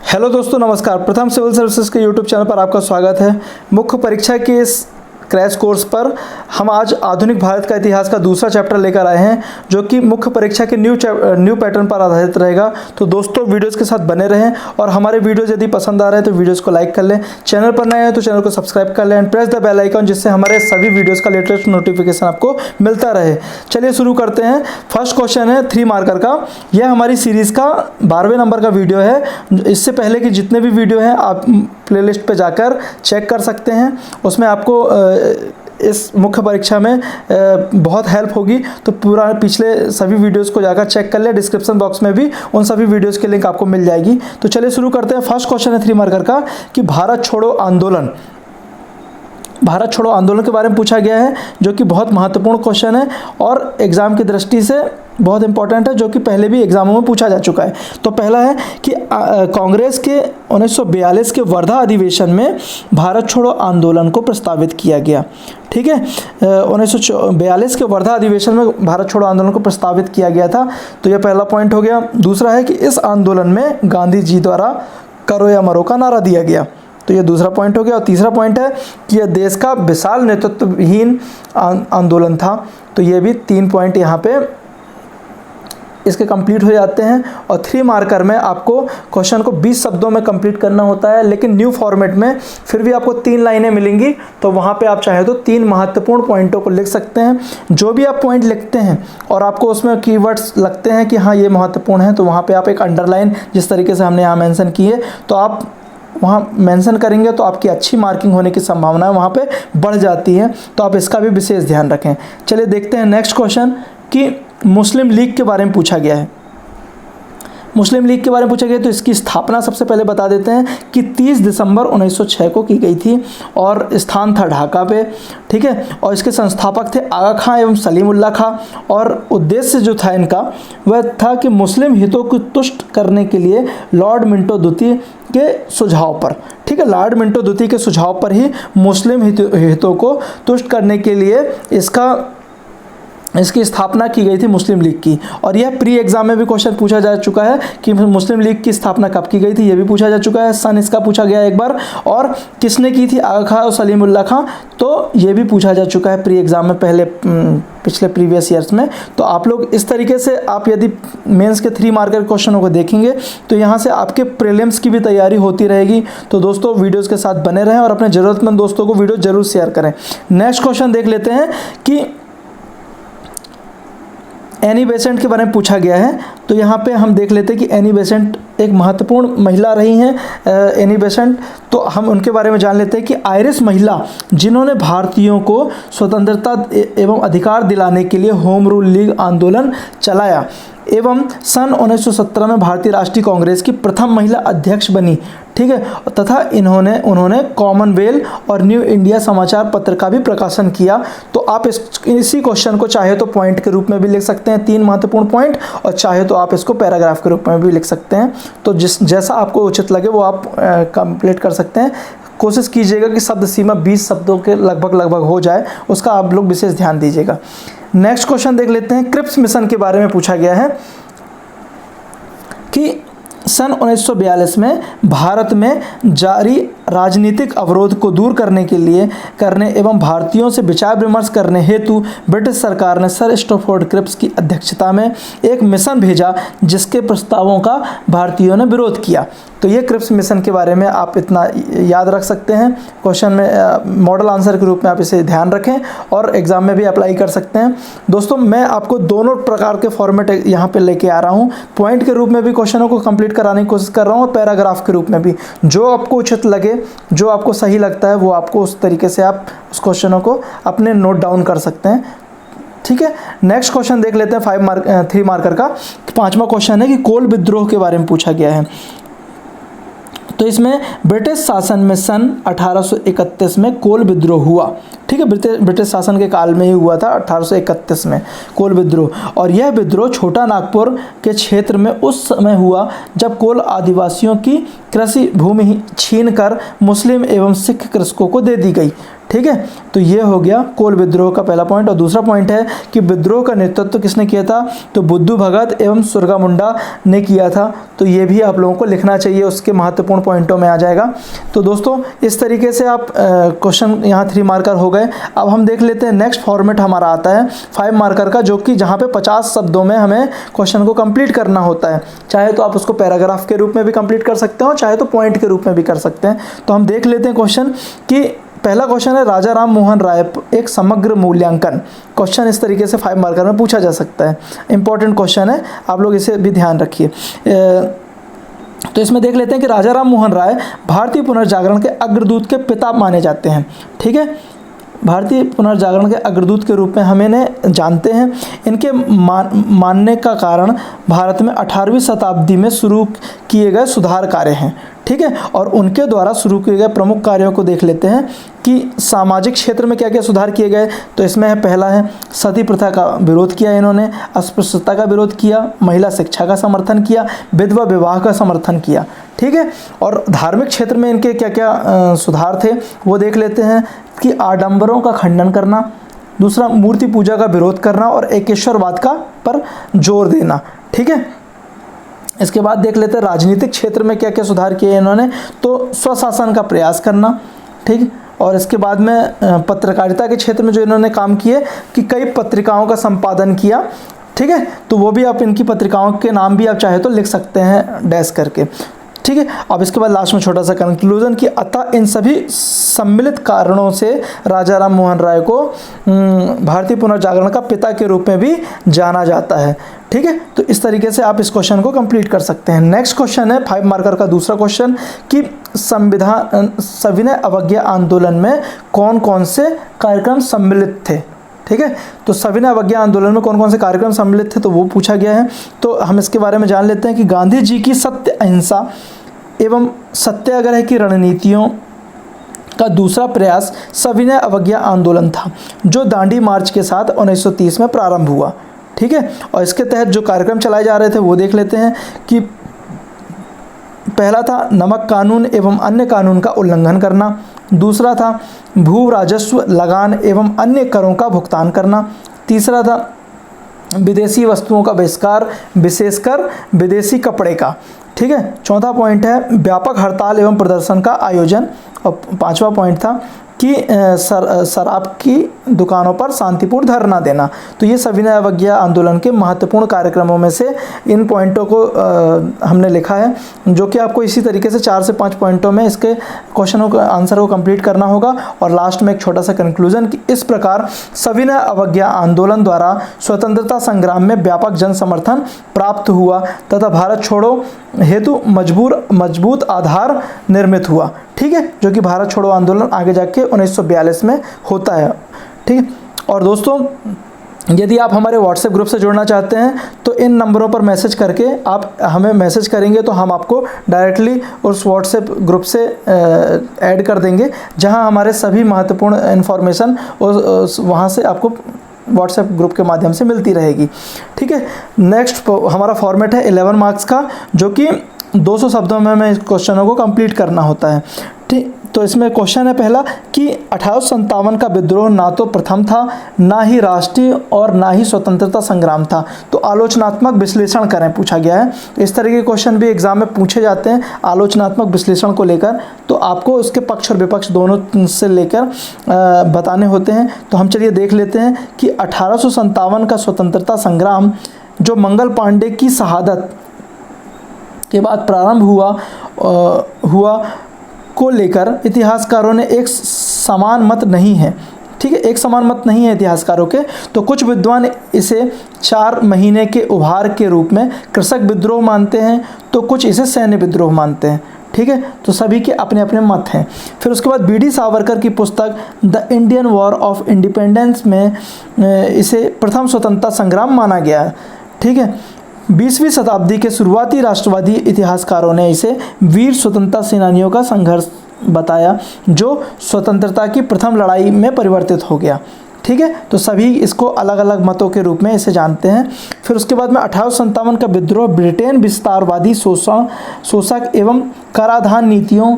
Hello दोस्तों, नमस्कार। प्रथम सिविल सर्विसेज के यूट्यूब चैनल पर आपका स्वागत है। मुख्य परीक्षा के इस क्रैश कोर्स पर हम आज आधुनिक भारत का इतिहास का दूसरा चैप्टर लेकर आए हैं, जो कि मुख्य परीक्षा के न्यू पैटर्न पर आधारित रहेगा। तो दोस्तों, वीडियोस के साथ बने रहें और हमारे वीडियोस यदि पसंद आ रहे हैं तो वीडियोस को लाइक कर लें। चैनल पर नए हैं तो चैनल को सब्सक्राइब कर लें and press the bell icon, जिससे हमारे सभी वीडियोज़ का लेटेस्ट नोटिफिकेशन आपको मिलता रहे। चलिए शुरू करते हैं। फर्स्ट क्वेश्चन है 3 मार्कर का। यह हमारी सीरीज़ का 12वें नंबर का वीडियो है। इससे पहले कि जितने भी वीडियो हैं आप प्लेलिस्ट पे जाकर चेक कर सकते हैं। उसमें आपको इस मुख्य परीक्षा में बहुत हेल्प होगी। तो पूरा पिछले सभी वीडियोस को जाकर चेक कर ले। डिस्क्रिप्शन बॉक्स में भी उन सभी वीडियोस की लिंक आपको मिल जाएगी। तो चलिए शुरू करते हैं। फर्स्ट क्वेश्चन है 3 मार्कर का कि भारत छोड़ो आंदोलन के बारे में पूछा गया है, जो कि बहुत महत्वपूर्ण क्वेश्चन है और एग्ज़ाम की दृष्टि से बहुत इंपॉर्टेंट है, जो कि पहले भी एग्जामों में पूछा जा चुका है। तो पहला है कि कांग्रेस के 1942 के वर्धा अधिवेशन में भारत छोड़ो आंदोलन को प्रस्तावित किया गया। ठीक है, 1942 के वर्धा अधिवेशन में भारत छोड़ो आंदोलन को प्रस्तावित किया गया था। तो यह पहला पॉइंट हो गया। दूसरा है कि इस आंदोलन में गांधी जी द्वारा करो या मरो का नारा दिया गया। तो ये दूसरा पॉइंट हो गया। और तीसरा पॉइंट है कि यह देश का विशाल नेतृत्वहीन आंदोलन था। तो ये भी 3 पॉइंट यहाँ पे इसके कंप्लीट हो जाते हैं। और 3 मार्कर में आपको क्वेश्चन को 20 शब्दों में कंप्लीट करना होता है, लेकिन न्यू फॉर्मेट में फिर भी आपको 3 लाइनें मिलेंगी। तो वहाँ पे आप चाहे तो 3 महत्वपूर्ण पॉइंटों को लिख सकते हैं। जो भी आप पॉइंट लिखते हैं और आपको उसमें कीवर्ड्स लगते हैं कि हाँ ये महत्वपूर्ण है, तो वहाँ पे आप एक अंडरलाइन जिस तरीके से हमने यहाँ मेंशन की है, तो आप वहाँ मेंशन करेंगे तो आपकी अच्छी मार्किंग होने की संभावना वहाँ पे बढ़ जाती है। तो आप इसका भी विशेष ध्यान रखें। चलिए देखते हैं नेक्स्ट क्वेश्चन कि मुस्लिम लीग के बारे में पूछा गया है। मुस्लिम लीग के बारे में पूछा गया तो इसकी स्थापना सबसे पहले बता देते हैं कि 30 दिसंबर 1906 को की गई थी और स्थान था ढाका पे। ठीक है, और इसके संस्थापक थे आगा खां एवं सलीमुल्लाह खां। और उद्देश्य जो था इनका वह था कि मुस्लिम हितों को तुष्ट करने के लिए लॉर्ड मिंटो द्वितीय के सुझाव पर, ठीक है, लॉर्ड मिंटो द्वितीय के सुझाव पर ही मुस्लिम हितों को तुष्ट करने के लिए इसकी स्थापना की गई थी मुस्लिम लीग की। और यह प्री एग्जाम में भी क्वेश्चन पूछा जा चुका है कि मुस्लिम लीग की स्थापना कब की गई थी, यह भी पूछा जा चुका है। सन इसका पूछा गया एक बार। और किसने की थी, आगा खां और सलीमुल्लाह खां। तो ये भी पूछा जा चुका है प्री एग्जाम में पहले पिछले प्रीवियस ईयर्स में। तो आप लोग इस तरीके से आप यदि मेंस के 3 मार्कर क्वेश्चनों को देखेंगे तो यहाँ से आपके प्रीलिम्स की भी तैयारी होती रहेगी। तो दोस्तों, वीडियोस के साथ बने रहें और अपने ज़रूरतमंद दोस्तों को वीडियो जरूर शेयर करें। नेक्स्ट क्वेश्चन देख लेते हैं कि एनी बेसेंट के बारे में पूछा गया है। तो यहाँ पे हम देख लेते हैं कि एनी बेसेंट एक महत्वपूर्ण महिला रही हैं। एनी बेसेंट, तो हम उनके बारे में जान लेते हैं कि आयरिश महिला जिन्होंने भारतीयों को स्वतंत्रता एवं अधिकार दिलाने के लिए होम रूल लीग आंदोलन चलाया एवं सन 1917 में भारतीय राष्ट्रीय कांग्रेस की प्रथम महिला अध्यक्ष बनी। ठीक है, तथा उन्होंने कॉमनवेल्थ और न्यू इंडिया समाचार पत्र का भी प्रकाशन किया। तो आप इसी क्वेश्चन को चाहे तो पॉइंट के रूप में भी लिख सकते हैं, 3 महत्वपूर्ण पॉइंट, और चाहे तो आप इसको पैराग्राफ के रूप में भी लिख सकते हैं। तो जैसा आपको उचित लगे वो आप कंप्लीट कर सकते हैं। कोशिश कीजिएगा कि शब्द सीमा 20 शब्दों के लगभग हो जाए, उसका आप लोग विशेष ध्यान दीजिएगा। नेक्स्ट क्वेश्चन देख लेते हैं। क्रिप्स मिशन के बारे में पूछा गया है कि सन 1942 में भारत में जारी राजनीतिक अवरोध को दूर करने एवं भारतीयों से विचार विमर्श करने हेतु ब्रिटिश सरकार ने सर स्टैफोर्ड क्रिप्स की अध्यक्षता में एक मिशन भेजा, जिसके प्रस्तावों का भारतीयों ने विरोध किया। तो ये क्रिप्स मिशन के बारे में आप इतना याद रख सकते हैं। क्वेश्चन में मॉडल आंसर के रूप में आप इसे ध्यान रखें और एग्जाम में भी अप्लाई कर सकते हैं। दोस्तों, मैं आपको दोनों प्रकार के फॉर्मेट यहाँ पे लेके आ रहा हूँ। पॉइंट के रूप में भी क्वेश्चनों को कंप्लीट कराने की कोशिश कर रहा हूँ और पैराग्राफ के रूप में भी। जो आपको उचित लगे, जो आपको सही लगता है, वो आपको उस तरीके से आप उस क्वेश्चनों को अपने नोट डाउन कर सकते हैं। ठीक है, नेक्स्ट क्वेश्चन देख लेते हैं 3 मार्कर का। 5वां क्वेश्चन है कि कोल विद्रोह के बारे में पूछा गया है। तो इसमें ब्रिटिश शासन में सन 1831 में कोल विद्रोह हुआ। ठीक है, ब्रिटिश शासन के काल में ही हुआ था 1831 में कोल विद्रोह। और यह विद्रोह छोटा नागपुर के क्षेत्र में उस समय हुआ जब कोल आदिवासियों की कृषि भूमि छीनकर मुस्लिम एवं सिख कृषकों को दे दी गई। ठीक है, तो ये हो गया कोल विद्रोह का पहला पॉइंट। और दूसरा पॉइंट है कि विद्रोह का नेतृत्व किसने किया था, तो बुद्धू भगत एवं सुरगा मुंडा ने किया था। तो ये भी आप लोगों को लिखना चाहिए, उसके महत्वपूर्ण पॉइंटों में आ जाएगा। तो दोस्तों इस तरीके से आप क्वेश्चन यहाँ 3 मार्कर हो गए। अब हम देख लेते हैं नेक्स्ट फॉर्मेट हमारा आता है 5 मार्कर का, जो कि जहाँ पे 50 शब्दों में हमें क्वेश्चन को कंप्लीट करना होता है। चाहे तो आप उसको पैराग्राफ के रूप में भी कंप्लीट कर सकते हो, चाहे तो पॉइंट के रूप में भी कर सकते हैं। तो हम देख लेते हैं क्वेश्चन कि पहला क्वेश्चन है राजा राम मोहन राय एक समग्र मूल्यांकन। क्वेश्चन इस तरीके से 5 मार्कर में पूछा जा सकता है, इंपॉर्टेंट क्वेश्चन है, आप लोग इसे भी ध्यान रखिए। तो इसमें देख लेते हैं कि राजा राम मोहन राय भारतीय पुनर्जागरण के अग्रदूत के पिता माने जाते हैं। ठीक है, भारतीय पुनर्जागरण के अग्रदूत के रूप में हम इन्हें जानते हैं। इनके मानने का कारण भारत में 18वीं शताब्दी में शुरू किए गए सुधार कार्य हैं। ठीक है, और उनके द्वारा शुरू किए गए प्रमुख कार्यों को देख लेते हैं कि सामाजिक क्षेत्र में क्या क्या सुधार किए गए। तो इसमें है, पहला है सती प्रथा का विरोध किया इन्होंने, अस्पृश्यता का विरोध किया, महिला शिक्षा का समर्थन किया, विधवा विवाह का समर्थन किया। ठीक है, और धार्मिक क्षेत्र में इनके क्या क्या सुधार थे वो देख लेते हैं कि आडंबरों का खंडन करना, दूसरा मूर्ति पूजा का विरोध करना और एकेश्वरवाद का पर जोर देना। ठीक है, इसके बाद देख लेते हैं राजनीतिक क्षेत्र में क्या क्या सुधार किए इन्होंने। तो स्वशासन का प्रयास करना। ठीक, और इसके बाद में पत्रकारिता के क्षेत्र में जो इन्होंने काम किए कि कई पत्रिकाओं का संपादन किया। ठीक है, तो वो भी आप इनकी पत्रिकाओं के नाम भी आप चाहे तो लिख सकते हैं डैश करके। ठीक है, अब इसके बाद लास्ट में छोटा सा कंक्लूजन कि अतः इन सभी सम्मिलित कारणों से राजा राम मोहन राय को भारतीय पुनर्जागरण का पिता के रूप में भी जाना जाता है। ठीक है, तो इस तरीके से आप इस क्वेश्चन को कंप्लीट कर सकते हैं। नेक्स्ट क्वेश्चन है 5 मार्कर का दूसरा क्वेश्चन कि सविनय अवज्ञा आंदोलन में कौन कौन से कार्यक्रम सम्मिलित थे। ठीक है, तो सविनय अवज्ञा आंदोलन में कौन कौन से कार्यक्रम सम्मिलित थे तो वो पूछा गया है। तो हम इसके बारे में जान लेते हैं कि गांधी जी की सत्य अहिंसा एवं सत्याग्रह की रणनीतियों का दूसरा प्रयास सविनय अवज्ञा आंदोलन था, जो दांडी मार्च के साथ 1930 में प्रारंभ हुआ। ठीक है, और इसके तहत जो कार्यक्रम चलाए जा रहे थे वो देख लेते हैं कि पहला था नमक कानून एवं अन्य कानून का उल्लंघन करना, दूसरा था भू राजस्व लगान एवं अन्य करों का भुगतान करना, तीसरा था विदेशी वस्तुओं का बहिष्कार विशेषकर विदेशी कपड़े का। ठीक है, चौथा पॉइंट है व्यापक हड़ताल एवं प्रदर्शन का आयोजन, और 5वां पॉइंट था कि शराब की दुकानों पर शांतिपूर्ण धरना देना। तो ये सविनय अवज्ञा आंदोलन के महत्वपूर्ण कार्यक्रमों में से इन पॉइंटों को हमने लिखा है, जो कि आपको इसी तरीके से 4 से 5 पॉइंटों में इसके क्वेश्चनों का आंसर को कंप्लीट करना होगा। और लास्ट में एक छोटा सा कंक्लूजन कि इस प्रकार सविनय अवज्ञा आंदोलन द्वारा स्वतंत्रता संग्राम में व्यापक जन समर्थन प्राप्त हुआ तथा भारत छोड़ो हेतु मजबूत आधार निर्मित हुआ। ठीक है, जो कि भारत छोड़ो आंदोलन आगे जाके 1942 में होता है। ठीक है, और दोस्तों यदि आप हमारे व्हाट्सएप ग्रुप से जुड़ना चाहते हैं तो इन नंबरों पर मैसेज करके आप हमें मैसेज करेंगे तो हम आपको डायरेक्टली उस व्हाट्सएप ग्रुप से ऐड कर देंगे, जहां हमारे सभी महत्वपूर्ण इन्फॉर्मेशन वहां से आपको व्हाट्सएप ग्रुप के माध्यम से मिलती रहेगी। ठीक है, नेक्स्ट हमारा फॉर्मेट है 11 मार्क्स का, जो कि 200 शब्दों में हमें इस क्वेश्चनों को कंप्लीट करना होता है। ठीक, तो इसमें क्वेश्चन है पहला कि 1857 का विद्रोह ना तो प्रथम था, ना ही राष्ट्रीय और ना ही स्वतंत्रता संग्राम था, तो आलोचनात्मक विश्लेषण करें पूछा गया है। इस तरह के क्वेश्चन भी एग्जाम में पूछे जाते हैं आलोचनात्मक विश्लेषण को लेकर, तो आपको उसके पक्ष और विपक्ष दोनों से लेकर बताने होते हैं। तो हम चलिए देख लेते हैं कि 1857 का स्वतंत्रता संग्राम जो मंगल पांडे की शहादत के बाद प्रारंभ हुआ को लेकर इतिहासकारों ने एक समान मत नहीं है। ठीक है, एक समान मत नहीं है इतिहासकारों के। तो कुछ विद्वान इसे 4 महीने के उभार के रूप में कृषक विद्रोह मानते हैं, तो कुछ इसे सैन्य विद्रोह मानते हैं। ठीक है, तो सभी के अपने अपने मत हैं। फिर उसके बाद बीडी सावरकर की पुस्तक the Indian war of independence में इसे प्रथम स्वतंत्रता संग्राम माना गया है। ठीक है, 20वीं शताब्दी के शुरुआती राष्ट्रवादी इतिहासकारों ने इसे वीर स्वतंत्रता सेनानियों का संघर्ष बताया, जो स्वतंत्रता की प्रथम लड़ाई में परिवर्तित हो गया। ठीक है, तो सभी इसको अलग अलग मतों के रूप में इसे जानते हैं। फिर उसके बाद में 1857 का विद्रोह ब्रिटेन विस्तारवादी शोषक एवं कराधान नीतियों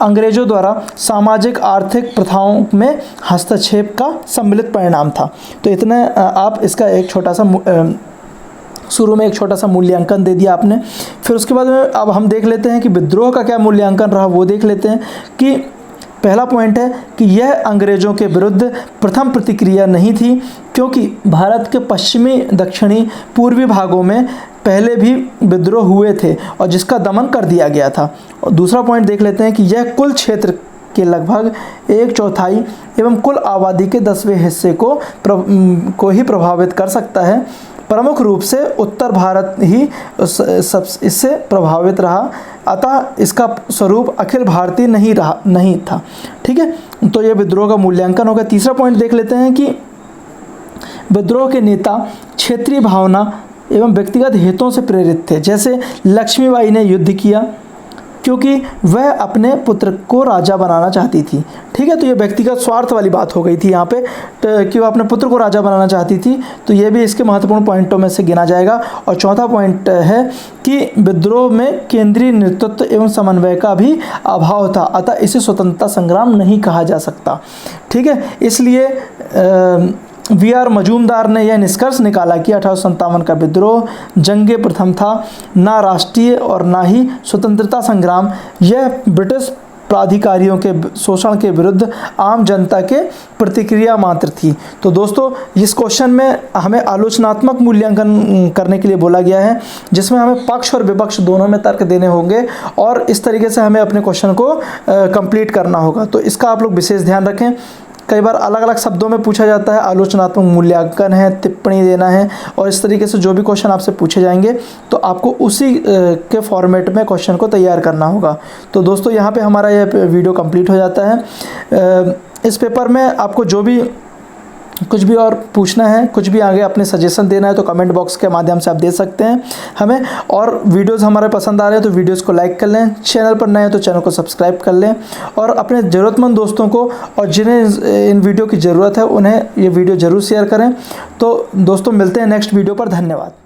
अंग्रेज़ों द्वारा सामाजिक आर्थिक प्रथाओं में हस्तक्षेप का सम्मिलित परिणाम था। तो इतना आप इसका एक छोटा सा शुरू में एक छोटा सा मूल्यांकन दे दिया आपने। फिर उसके बाद में अब हम देख लेते हैं कि विद्रोह का क्या मूल्यांकन रहा, वो देख लेते हैं कि पहला पॉइंट है कि यह अंग्रेज़ों के विरुद्ध प्रथम प्रतिक्रिया नहीं थी, क्योंकि भारत के पश्चिमी, दक्षिणी, पूर्वी भागों में पहले भी विद्रोह हुए थे और जिसका दमन कर दिया गया था। और दूसरा पॉइंट देख लेते हैं कि यह कुल क्षेत्र के लगभग 1/4 एवं कुल आबादी के 10वें हिस्से को ही प्रभावित कर सकता है। प्रमुख रूप से उत्तर भारत ही इससे प्रभावित रहा, अतः इसका स्वरूप अखिल भारतीय नहीं था। ठीक है, तो ये विद्रोह का मूल्यांकन हो गया। तीसरा पॉइंट देख लेते हैं कि विद्रोह के नेता क्षेत्रीय भावना एवं व्यक्तिगत हितों से प्रेरित थे। जैसे लक्ष्मीबाई ने युद्ध किया क्योंकि वह अपने पुत्र को राजा बनाना चाहती थी। ठीक है, तो ये व्यक्तिगत स्वार्थ वाली बात हो गई थी यहाँ पे, तो कि वह अपने पुत्र को राजा बनाना चाहती थी, तो ये भी इसके महत्वपूर्ण पॉइंटों में से गिना जाएगा। और चौथा पॉइंट है कि विद्रोह में केंद्रीय नेतृत्व एवं समन्वय का भी अभाव था, अतः इसे स्वतंत्रता संग्राम नहीं कहा जा सकता। ठीक है, इसलिए वी.आर. मजूमदार ने यह निष्कर्ष निकाला कि 1857 का विद्रोह जंगे प्रथम था, ना राष्ट्रीय और ना ही स्वतंत्रता संग्राम। यह ब्रिटिश प्राधिकारियों के शोषण के विरुद्ध आम जनता के प्रतिक्रिया मात्र थी। तो दोस्तों, इस क्वेश्चन में हमें आलोचनात्मक मूल्यांकन करने के लिए बोला गया है, जिसमें हमें पक्ष और विपक्ष दोनों में तर्क देने होंगे और इस तरीके से हमें अपने क्वेश्चन को कंप्लीट करना होगा। तो इसका आप लोग विशेष ध्यान रखें। कई बार अलग अलग शब्दों में पूछा जाता है, आलोचनात्मक मूल्यांकन है, टिप्पणी देना है, और इस तरीके से जो भी क्वेश्चन आपसे पूछे जाएंगे तो आपको उसी के फॉर्मेट में क्वेश्चन को तैयार करना होगा। तो दोस्तों, यहाँ पे हमारा यह वीडियो कंप्लीट हो जाता है। इस पेपर में आपको जो भी कुछ भी और पूछना है, कुछ भी आगे अपने सजेशन देना है, तो कमेंट बॉक्स के माध्यम से आप दे सकते हैं हमें। और वीडियोज़ हमारे पसंद आ रहे हैं तो वीडियोज़ को लाइक कर लें, चैनल पर नए हैं तो चैनल को सब्सक्राइब कर लें, और अपने ज़रूरतमंद दोस्तों को और जिन्हें इन वीडियो की ज़रूरत है उन्हें ये वीडियो ज़रूर शेयर करें। तो दोस्तों, मिलते हैं नेक्स्ट वीडियो पर। धन्यवाद।